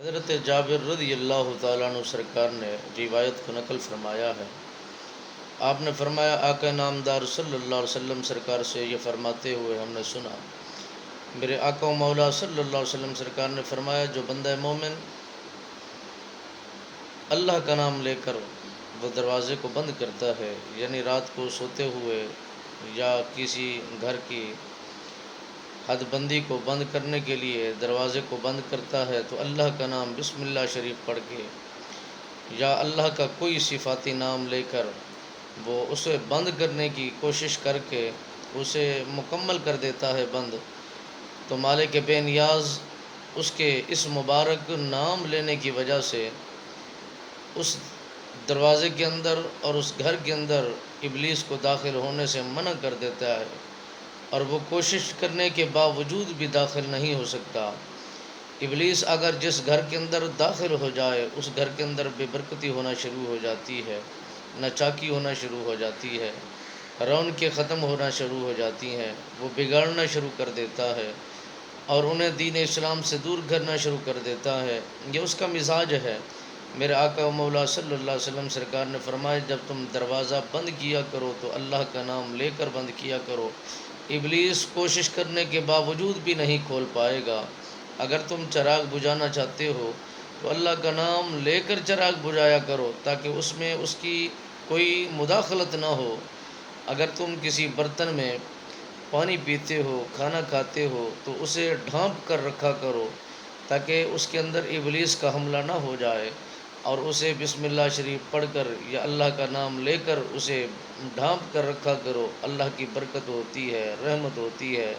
حضرت جابر رضی اللہ تعالیٰ عنہ سرکار نے روایت کو نقل فرمایا ہے۔ آپ نے فرمایا آقا نامدار صلی اللہ علیہ وسلم سرکار سے یہ فرماتے ہوئے ہم نے سنا، میرے آقا و مولا صلی اللہ علیہ وسلم سرکار نے فرمایا جو بندہ مومن اللہ کا نام لے کر وہ دروازے کو بند کرتا ہے، یعنی رات کو سوتے ہوئے یا کسی گھر کی حد بندی کو بند کرنے کے لیے دروازے کو بند کرتا ہے تو اللہ کا نام بسم اللہ شریف پڑھ کے یا اللہ کا کوئی صفاتی نام لے کر وہ اسے بند کرنے کی کوشش کر کے اسے مکمل کر دیتا ہے بند، تو مالک بے نیاز اس کے اس مبارک نام لینے کی وجہ سے اس دروازے کے اندر اور اس گھر کے اندر ابلیس کو داخل ہونے سے منع کر دیتا ہے، اور وہ کوشش کرنے کے باوجود بھی داخل نہیں ہو سکتا۔ ابلیس اگر جس گھر کے اندر داخل ہو جائے اس گھر کے اندر بے برکتی ہونا شروع ہو جاتی ہے، ناچاکی ہونا شروع ہو جاتی ہے، رونقیں ختم ہونا شروع ہو جاتی ہیں، وہ بگاڑنا شروع کر دیتا ہے اور انہیں دین اسلام سے دور کرنا شروع کر دیتا ہے۔ یہ اس کا مزاج ہے۔ میرے آقا و مولا صلی اللہ علیہ وسلم سرکار نے فرمایا جب تم دروازہ بند کیا کرو تو اللہ کا نام لے کر بند کیا کرو، ابلیس کوشش کرنے کے باوجود بھی نہیں کھول پائے گا۔ اگر تم چراغ بجھانا چاہتے ہو تو اللہ کا نام لے کر چراغ بجھایا کرو تاکہ اس میں اس کی کوئی مداخلت نہ ہو۔ اگر تم کسی برتن میں پانی پیتے ہو، کھانا کھاتے ہو تو اسے ڈھانپ کر رکھا کرو تاکہ اس کے اندر ابلیس کا حملہ نہ ہو جائے، اور اسے بسم اللہ شریف پڑھ کر یا اللہ کا نام لے کر اسے ڈھانپ کر رکھا کرو۔ اللہ کی برکت ہوتی ہے، رحمت ہوتی ہے،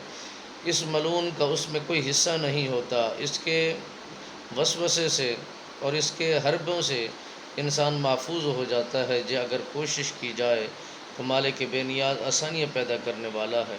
اس ملعون کا اس میں کوئی حصہ نہیں ہوتا۔ اس کے وسوسے سے اور اس کے حربوں سے انسان محفوظ ہو جاتا ہے۔ اگر کوشش کی جائے تو مالک بے نیاز آسانیاں پیدا کرنے والا ہے۔